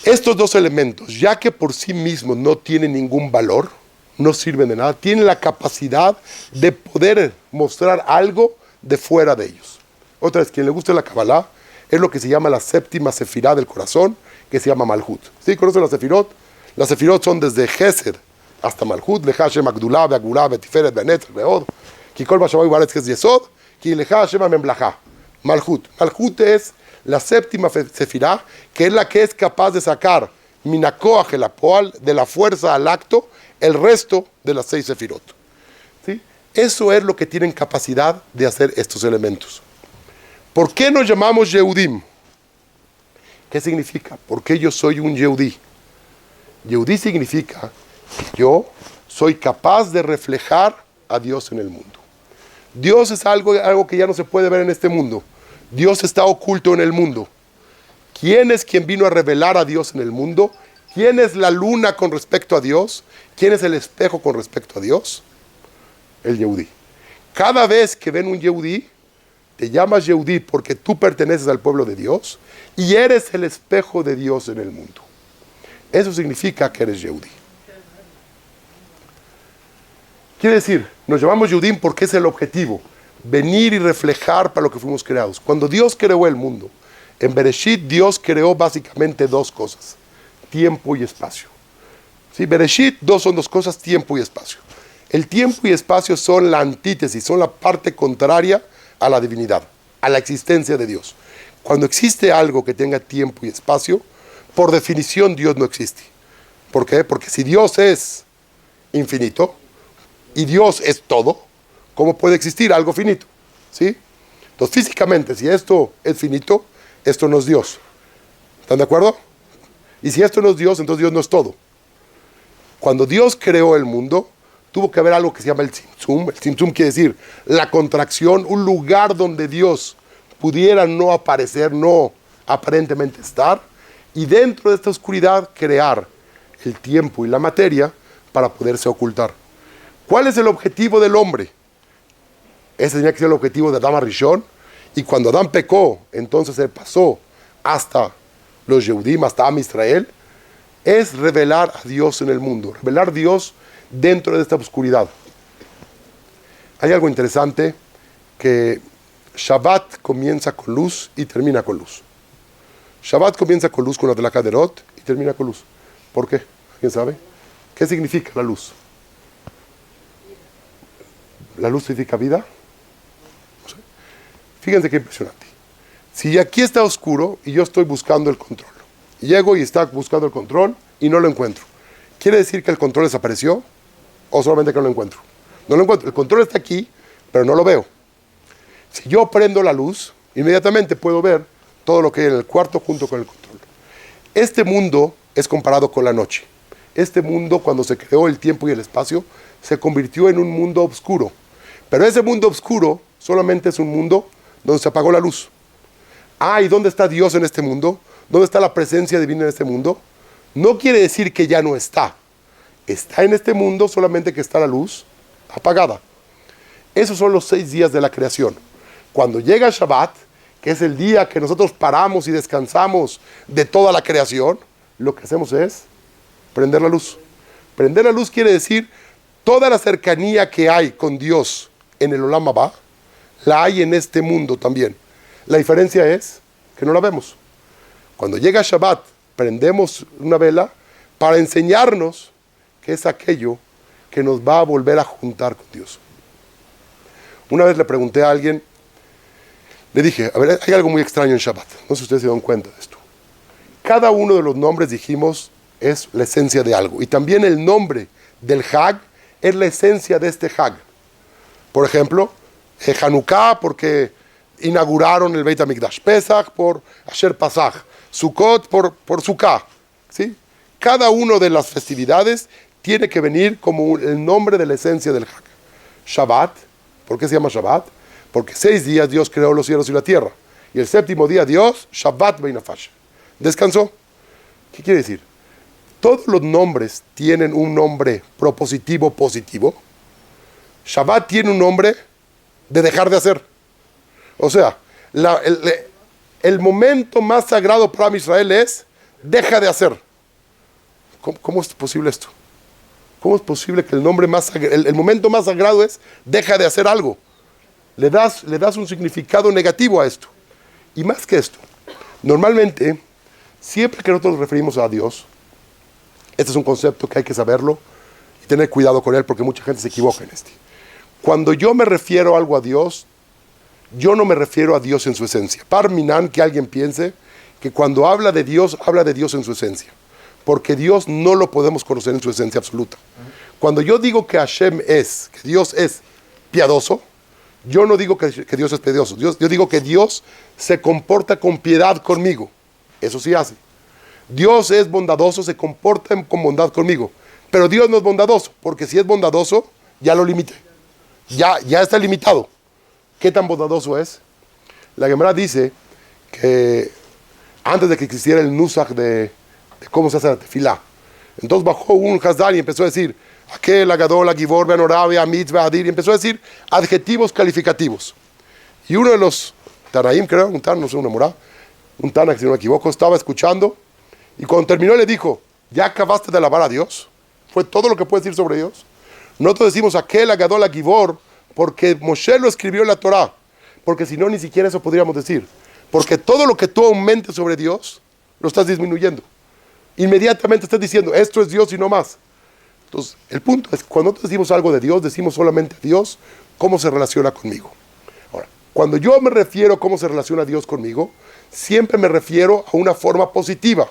[SPEAKER 1] estos dos elementos, ya que por sí mismos no tienen ningún valor, no sirven de nada, tienen la capacidad de poder mostrar algo de fuera de ellos. Otra vez, quien le guste la Kabbalah, es lo que se llama la séptima sefirá del corazón, que se llama Malhut. ¿Sí? ¿Conocen las sefirot? Las sefirot son desde Gesed hasta Malhut, Leja Hashem Agdulá, Beagulá, Betiferet, Benet, Beod, Kikol Bashabai Baretz Ges Yesod, Ki Leja Hashem Amemblajá. Malhut. Malhut es la séptima sefirá, que es la que es capaz de sacar Minakoach el Apoal, de la fuerza al acto, el resto de las 6 sefirot. ¿Sí? Eso es lo que tienen capacidad de hacer estos elementos. ¿Por qué nos llamamos Yehudim? ¿Qué significa? ¿Por qué yo soy un Yehudí? Yehudí significa que yo soy capaz de reflejar a Dios en el mundo. Dios es algo que ya no se puede ver en este mundo. Dios está oculto en el mundo. ¿Quién es quien vino a revelar a Dios en el mundo? ¿Quién es la luna con respecto a Dios? ¿Quién es el espejo con respecto a Dios? El Yehudí. Cada vez que ven un Yehudí, te llamas Yehudí porque tú perteneces al pueblo de Dios y eres el espejo de Dios en el mundo. Eso significa que eres Yehudí. Quiere decir, nos llamamos Yehudim porque es el objetivo, venir y reflejar para lo que fuimos creados. Cuando Dios creó el mundo, en Bereshit Dios creó básicamente dos cosas, tiempo y espacio. ¿Sí? Bereshit son dos cosas, tiempo y espacio. El tiempo y espacio son la antítesis, son la parte contraria a la divinidad, a la existencia de Dios. Cuando existe algo que tenga tiempo y espacio, por definición Dios no existe. ¿Por qué? Porque si Dios es infinito y Dios es todo, ¿cómo puede existir algo finito? ¿Sí? Entonces físicamente, si esto es finito, esto no es Dios. ¿Están de acuerdo? Y si esto no es Dios, entonces Dios no es todo. Cuando Dios creó el mundo, tuvo que haber algo que se llama el Tzimtzum. El Tzimtzum quiere decir la contracción, un lugar donde Dios pudiera no aparecer, no aparentemente estar, y dentro de esta oscuridad crear el tiempo y la materia para poderse ocultar. ¿Cuál es el objetivo del hombre? Ese tenía que ser el objetivo de Adán Arishon, y cuando Adán pecó, entonces se pasó hasta los Yehudim, hasta Am Israel, es revelar a Dios en el mundo, revelar a Dios dentro de esta oscuridad. Hay algo interesante, que Shabbat comienza con luz y termina con luz. Shabbat comienza con luz con la de la Kaderot y termina con luz. ¿Por qué? ¿Quién sabe? ¿Qué significa la luz? ¿La luz significa vida? No sé. Fíjense qué impresionante. Si aquí está oscuro y yo estoy buscando el control, y llego y está buscando el control y no lo encuentro, ¿quiere decir que el control desapareció? ¿O solamente que no lo encuentro? No lo encuentro. El control está aquí, pero no lo veo. Si yo prendo la luz, inmediatamente puedo ver todo lo que hay en el cuarto junto con el control. Este mundo es comparado con la noche. Este mundo, cuando se creó el tiempo y el espacio, se convirtió en un mundo oscuro. Pero ese mundo oscuro solamente es un mundo donde se apagó la luz. ¿Y dónde está Dios en este mundo? ¿Dónde está la presencia divina en este mundo? No quiere decir que ya no está. Está en este mundo, solamente que está la luz apagada. Esos son los 6 días de la creación. Cuando llega Shabbat, que es el día que nosotros paramos y descansamos de toda la creación, lo que hacemos es prender la luz. Prender la luz quiere decir toda la cercanía que hay con Dios en el Olam Haba, la hay en este mundo también. La diferencia es que no la vemos. Cuando llega Shabbat, prendemos una vela para enseñarnos que es aquello que nos va a volver a juntar con Dios. Una vez le pregunté a alguien, le dije, a ver, hay algo muy extraño en Shabbat. No sé si ustedes se dan cuenta de esto. Cada uno de los nombres, dijimos, es la esencia de algo. Y también el nombre del Hag es la esencia de este Hag. Por ejemplo, Hanukkah, porque inauguraron el Beit HaMikdash. Pesach, por Asher Pasach. Sukkot, por Sukkah. ¿Sí? Cada una de las festividades tiene que venir como el nombre de la esencia del Hag. Shabbat, ¿por qué se llama Shabbat? Porque 6 días Dios creó los cielos y la tierra. Y el 7º día Dios, Shabbat Beinafash, descansó. ¿Qué quiere decir? Todos los nombres tienen un nombre propositivo positivo. Shabbat tiene un nombre de dejar de hacer. O sea, el momento más sagrado para Israel es deja de hacer. ¿Cómo es posible esto? ¿Cómo es posible que el momento más sagrado es deja de hacer algo? Le das un significado negativo a esto. Y más que esto, normalmente, siempre que nosotros nos referimos a Dios, este es un concepto que hay que saberlo y tener cuidado con él porque mucha gente se equivoca en este. Cuando yo me refiero algo a Dios, yo no me refiero a Dios en su esencia. Parminan, que alguien piense que cuando habla de Dios en su esencia. Porque Dios no lo podemos conocer en su esencia absoluta. Cuando yo digo que Hashem que Dios es piadoso, yo no digo que Dios es piadoso. Yo digo que Dios se comporta con piedad conmigo. Eso sí hace. Dios es bondadoso, se comporta con bondad conmigo. Pero Dios no es bondadoso, porque si es bondadoso, ya lo limité. Ya está limitado. ¿Qué tan bondadoso es? La Gemara dice que antes de que existiera el nusach de cómo se hace la tefilá, entonces bajó un Hazdal y empezó a decir aquel, Agadol, Agibor, Benorabia, Mitzvah, Adir, y empezó a decir adjetivos calificativos. Y uno de los Tanaim, creo, un Tan, no sé, una morá, un Tana, si no me equivoco, estaba escuchando, y cuando terminó le dijo, ¿ya acabaste de alabar a Dios? ¿Fue todo lo que puedes decir sobre Dios? Nosotros decimos aquel Agadol Agibor, porque Moshe lo escribió en la Torá, porque si no, ni siquiera eso podríamos decir. Porque todo lo que tú aumentes sobre Dios, lo estás disminuyendo. Inmediatamente estás diciendo, esto es Dios y no más. Entonces, el punto es, cuando nosotros decimos algo de Dios, decimos solamente a Dios, cómo se relaciona conmigo. Ahora, cuando yo me refiero a cómo se relaciona Dios conmigo, siempre me refiero a una forma positiva.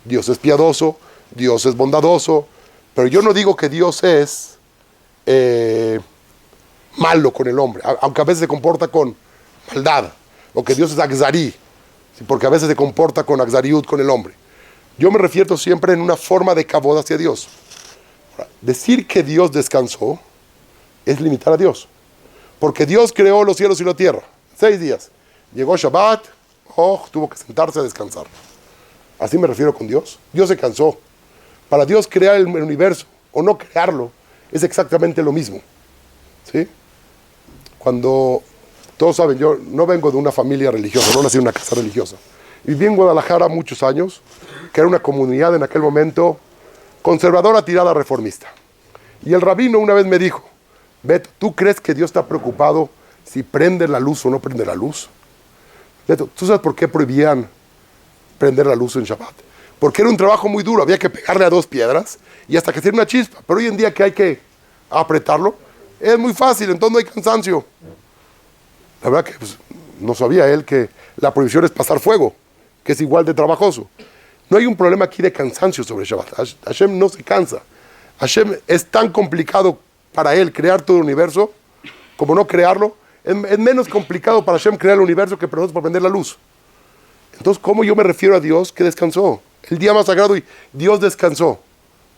[SPEAKER 1] Dios es piadoso, Dios es bondadoso, pero yo no digo que Dios es malo con el hombre, aunque a veces se comporta con maldad, o que Dios es Akzari, porque a veces se comporta con Akzariut con el hombre. Yo me refiero siempre en una forma de cabod hacia Dios. Ahora, decir que Dios descansó es limitar a Dios, porque Dios creó los cielos y la tierra, 6 días. Llegó Shabbat, tuvo que sentarse a descansar. Así me refiero con Dios. Dios se cansó. Para Dios crear el universo o no crearlo es exactamente lo mismo. ¿Sí? Cuando, todos saben, yo no vengo de una familia religiosa, no nací en una casa religiosa. Viví en Guadalajara muchos años, que era una comunidad en aquel momento conservadora tirada reformista. Y el rabino una vez me dijo, Beto, ¿tú crees que Dios está preocupado si prende la luz o no prende la luz? Beto, ¿tú sabes por qué prohibían prender la luz en Shabbat? Porque era un trabajo muy duro, había que pegarle a 2 piedras y hasta que hiciera una chispa. Pero hoy en día que hay que apretarlo, es muy fácil, entonces no hay cansancio. La verdad que pues, no sabía él que la prohibición es pasar fuego, que es igual de trabajoso. No hay un problema aquí de cansancio sobre Shabbat. Hashem no se cansa. Hashem es tan complicado para él crear todo el universo como no crearlo. Es menos complicado para Hashem crear el universo que para nosotros para prender la luz. Entonces, ¿cómo yo me refiero a Dios que descansó? El día más sagrado y Dios descansó.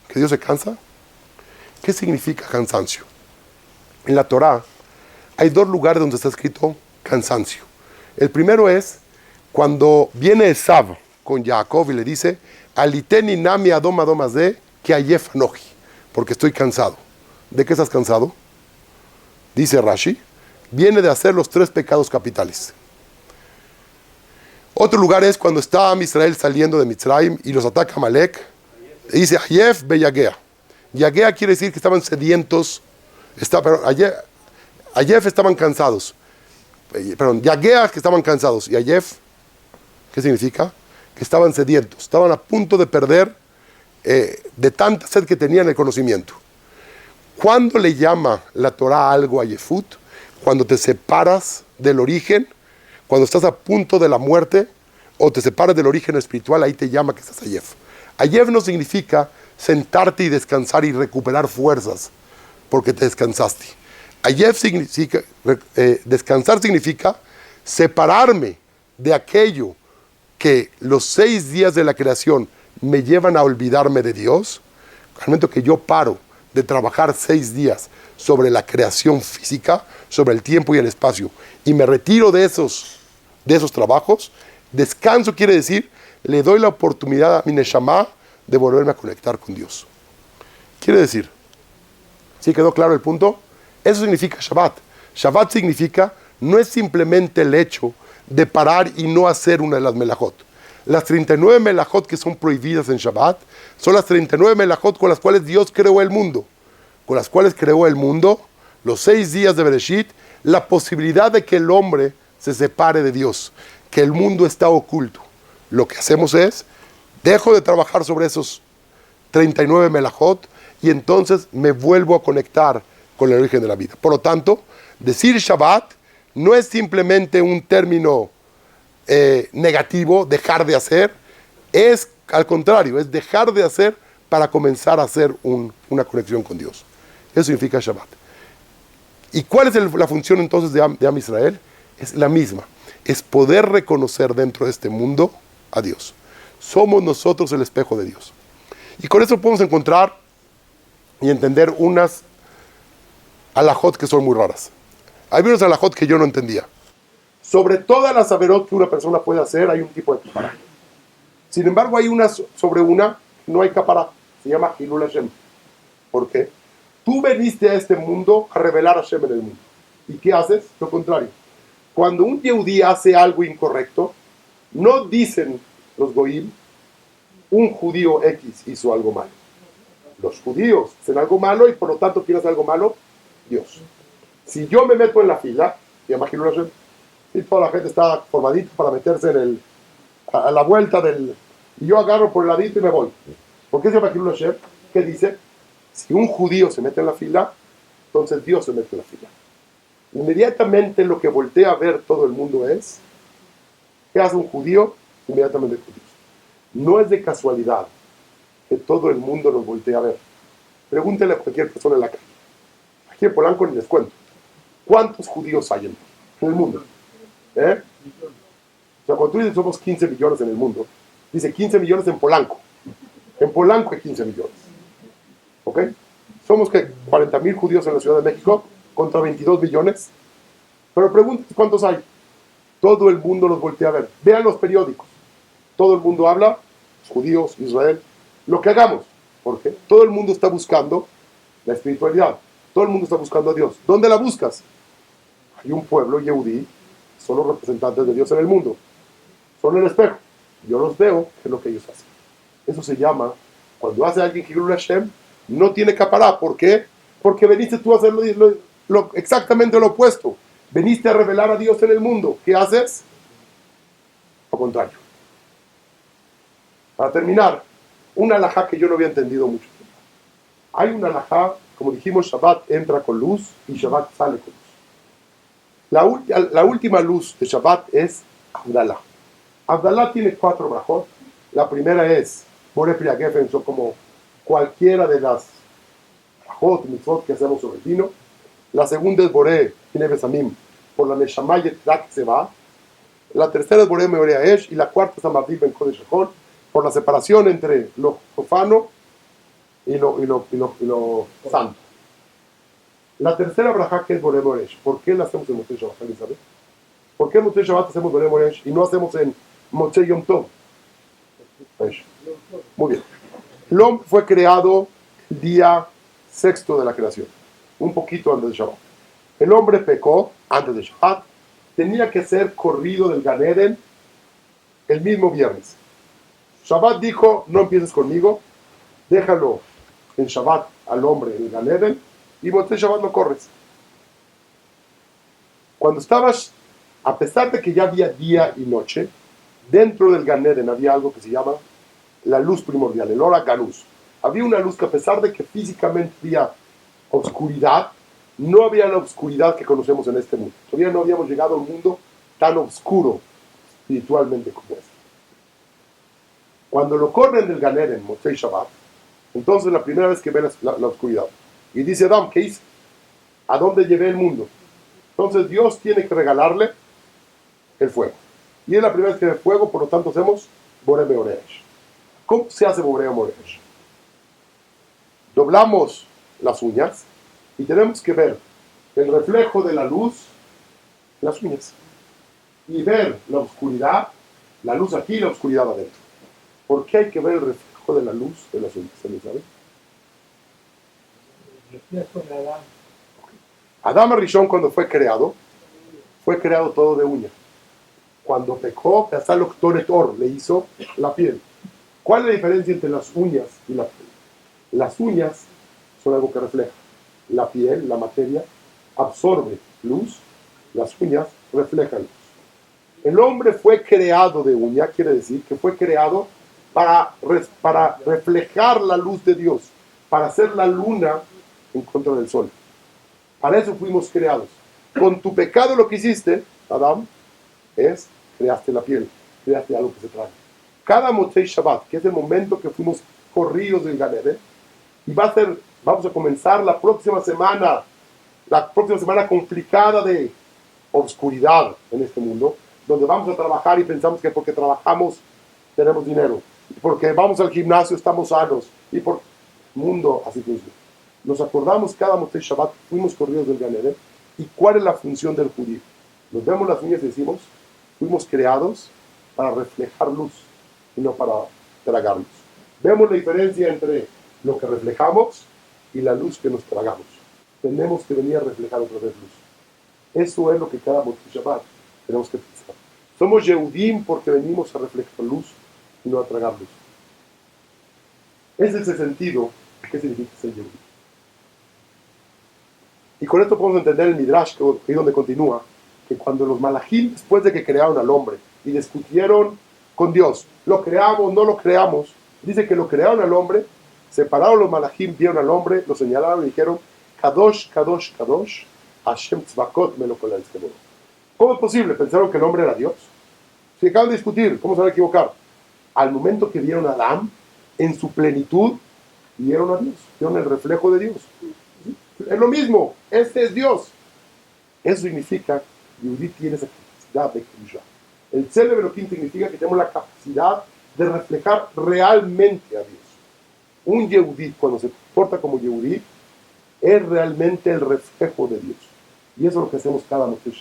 [SPEAKER 1] ¿Que Dios se cansa? ¿Qué significa cansancio? En la Torá hay 2 lugares donde está escrito cansancio. El primero es cuando viene Esav con Jacob y le dice, Aliteni nami adom adomazé que ayef anoji, porque estoy cansado. ¿De qué estás cansado? Dice Rashi, viene de hacer los 3 pecados capitales. Otro lugar es cuando está Israel saliendo de Mitzrayim y los ataca Amalek. Dice Ayef be Yagea. Yagea quiere decir que estaban sedientos. Ayef estaban cansados. Yagea que estaban cansados. Y Ayef, ¿qué significa? Que estaban sedientos. Estaban a punto de perder de tanta sed que tenían el conocimiento. ¿Cuándo le llama la Torá algo a Ayefut? Cuando te separas del origen. Cuando estás a punto de la muerte o te separas del origen espiritual, ahí te llama que estás Ayef. Ayef no significa sentarte y descansar y recuperar fuerzas porque te descansaste. Ayef significa, descansar significa separarme de aquello que los 6 días de la creación me llevan a olvidarme de Dios. Al momento que yo paro de trabajar 6 días sobre la creación física, sobre el tiempo y el espacio, y me retiro de esos trabajos, descanso quiere decir, le doy la oportunidad a mi Neshama de volverme a conectar con Dios. Quiere decir, ¿sí quedó claro el punto? Eso significa Shabbat. Shabbat significa, no es simplemente el hecho de parar y no hacer una de las melajot. Las 39 melajot que son prohibidas en Shabbat, son las 39 melajot con las cuales Dios creó el mundo. Con las cuales creó el mundo, los 6 días de Bereshit, la posibilidad de que el hombre se separe de Dios, que el mundo está oculto. Lo que hacemos es, dejo de trabajar sobre esos 39 melajot y entonces me vuelvo a conectar con el origen de la vida. Por lo tanto, decir Shabbat no es simplemente un término negativo, dejar de hacer, es al contrario, es dejar de hacer para comenzar a hacer una conexión con Dios. Eso significa Shabbat. ¿Y cuál es la función entonces de Am Israel? Es la misma, es poder reconocer dentro de este mundo a Dios. Somos nosotros el espejo de Dios. Y con eso podemos encontrar y entender unas alajot que son muy raras. Hay unos alajot que yo no entendía. Sobre todas las averot que una persona puede hacer, hay un tipo de capará. Sin embargo, hay una sobre una, no hay capará. Se llama Hilul Hashem. ¿Por qué? Tú veniste a este mundo a revelar a Hashem en el mundo. ¿Y qué haces? Lo contrario. Cuando un Yehudí hace algo incorrecto, no dicen los goyim, un judío X hizo algo malo. Los judíos hacen algo malo y por lo tanto, ¿quién hace algo malo? Dios. Si yo me meto en la fila, y imagino y toda la gente está formadita para meterse a la vuelta y yo agarro por el ladito y me voy. ¿Por qué se llama Hilul Hashem? ¿Qué dice? Si un judío se mete en la fila, entonces Dios se mete en la fila. Inmediatamente lo que voltea a ver todo el mundo es, ¿qué hace un judío? Inmediatamente judíos. No es de casualidad que todo el mundo nos voltea a ver. Pregúntele a cualquier persona en la calle. Aquí en Polanco ni les cuento. ¿Cuántos judíos hay en el mundo? O sea, cuando tú dices somos 15 millones en el mundo, dice 15 millones en Polanco. En Polanco hay 15 millones. ¿Ok? Somos que 40,000 judíos en la Ciudad de México contra 22 millones. Pero pregúntate cuántos hay. Todo el mundo los voltea a ver. Vean los periódicos. Todo el mundo habla, judíos, Israel, lo que hagamos. ¿Por qué? Todo el mundo está buscando la espiritualidad. Todo el mundo está buscando a Dios. ¿Dónde la buscas? Hay un pueblo yehudí, son los representantes de Dios en el mundo. Son el espejo. Yo los veo, que es lo que ellos hacen. Eso se llama, cuando hace alguien Hilul Hashem, no tiene capará. ¿Por qué? Porque veniste tú a hacer exactamente lo opuesto. Veniste a revelar a Dios en el mundo. ¿Qué haces? Lo contrario. Para terminar, una halajá que yo no había entendido mucho tiempo. Hay una halajá, como dijimos, Shabbat entra con luz y Shabbat sale con luz. La última luz de Shabbat es Abdalá. Abdalá tiene 4 brajot. La primera es Boré Pri Hagefen, son como cualquiera de las brajot, mitzvot que hacemos sobre el vino. La segunda es Boré Pnei Besamim, por la Neshama Yetrak se va. La tercera es Boré Meoreh Ha'esh y la cuarta es Amartiv Ben Kodesh Echol, por la separación entre lo profano y lo santo. La tercera braja que es Boré Moresh. ¿Por qué la hacemos en Motzei Shabbat? ¿Alguien sabe? ¿Por qué en Motzei Shabbat hacemos Boré Moresh y no hacemos en Motzei Yom Tov? Muy bien. El hombre fue creado el día 6 de la creación, un poquito antes de Shabbat. El hombre pecó antes de Shabbat. Tenía que ser corrido del Gan Eden el mismo viernes. Shabbat dijo, no empieces conmigo, déjalo en Shabbat al hombre en el Gan Eden y Motzei Shabbat no corres. Cuando estabas, a pesar de que ya había día y noche, dentro del Gan Eden había algo que se llama la luz primordial, el Ora Ganus. Había una luz que a pesar de que físicamente había oscuridad, no había la oscuridad que conocemos en este mundo. Todavía no habíamos llegado a un mundo tan oscuro espiritualmente como este. Cuando lo corren del Gan Eden, Motzei Shabbat, entonces la primera vez que ve la oscuridad. Y dice Adam, ¿qué hice? ¿A dónde llevé el mundo? Entonces Dios tiene que regalarle el fuego. Y es la primera vez que ve fuego, por lo tanto hacemos Boré Meoreh. ¿Cómo se hace Boré Meoreh? Doblamos las uñas y tenemos que ver el reflejo de la luz en las uñas. Y ver la oscuridad, la luz aquí y la oscuridad adentro. ¿Por qué hay que ver el reflejo de la luz de las uñas? ¿Se sabe? Adán Rishon cuando fue creado todo de uña. Cuando pecó, hasta el doctor le hizo la piel. ¿Cuál es la diferencia entre las uñas y la piel? Las uñas son algo que refleja. La piel, la materia, absorbe luz. Las uñas reflejan luz. El hombre fue creado de uña, quiere decir que fue creado para reflejar la luz de Dios, para hacer la luna en contra del sol. Para eso fuimos creados. Con tu pecado lo que hiciste, Adán, es creaste la piel, creaste algo que se trae. Cada Motzei Shabbat, que es el momento que fuimos corridos del Gan Eden, y vamos a comenzar la próxima semana complicada de oscuridad en este mundo, donde vamos a trabajar y pensamos que porque trabajamos tenemos dinero, porque vamos al gimnasio estamos sanos, y por el mundo así funciona. Nos acordamos cada Motzei Shabbat, fuimos corridos del Gan Eden, y cuál es la función del judío. Nos vemos las uñas y decimos, fuimos creados para reflejar luz y no para tragar luz. Vemos la diferencia entre lo que reflejamos y la luz que nos tragamos. Tenemos que venir a reflejar otra vez luz. Eso es lo que cada Motzei Shabbat tenemos que pensar. Somos Yehudim porque venimos a reflejar luz y no a tragar luz. Ese es el sentido. ¿Qué significa ser Yehudí? Y con esto podemos entender el Midrash, que es donde continúa, que cuando los malajim, después de que crearon al hombre y discutieron con Dios, lo creamos, no lo creamos, dice que lo crearon al hombre, separaron los malajim, vieron al hombre, lo señalaron y dijeron, Kadosh, Kadosh, Kadosh, Hashem Tzvakot Melokol Ha'etzkebod. ¿Cómo es posible? Pensaron que el hombre era Dios. Si acaban de discutir, ¿cómo se van a equivocar? Al momento que vieron a Adán, en su plenitud, vieron a Dios, vieron el reflejo de Dios. Es lo mismo, este es Dios. Eso significa, Yehudí tiene esa capacidad de Kedusha. El Tzelem Elohim significa que tenemos la capacidad de reflejar realmente a Dios. Un Yehudí, cuando se comporta como Yehudí, es realmente el reflejo de Dios. Y eso es lo que hacemos cada noche.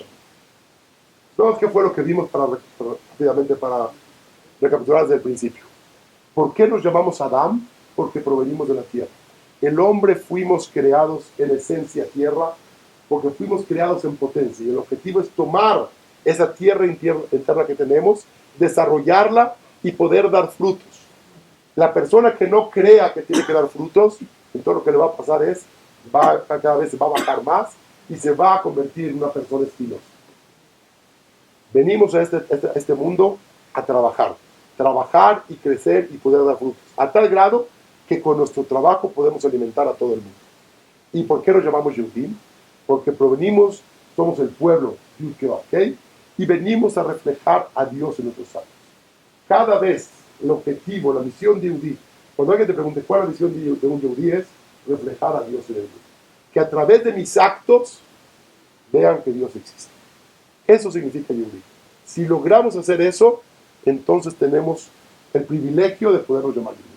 [SPEAKER 1] ¿Sabes qué fue lo que vimos rápidamente para recapitular desde el principio? ¿Por qué nos llamamos Adán? Porque provenimos de la tierra. El hombre fuimos creados en esencia tierra, porque fuimos creados en potencia. Y el objetivo es tomar esa tierra interna que tenemos, desarrollarla y poder dar frutos. La persona que no crea que tiene que dar frutos, entonces lo que le va a pasar es, cada vez se va a bajar más y se va a convertir en una persona espinosa. Venimos a este mundo a trabajar y crecer y poder dar frutos, a tal grado que con nuestro trabajo podemos alimentar a todo el mundo. ¿Y por qué nos llamamos Yehudim? Porque provenimos, somos el pueblo Yud-Kei, y venimos a reflejar a Dios en nuestros actos. Cada vez el objetivo, la misión de Yehudí, cuando alguien te pregunte cuál es la misión de un Yehudí, es reflejar a Dios en el mundo. Que a través de mis actos vean que Dios existe. Eso significa Yehudí. Si logramos hacer eso, entonces tenemos el privilegio de podernos llamar Yehudí.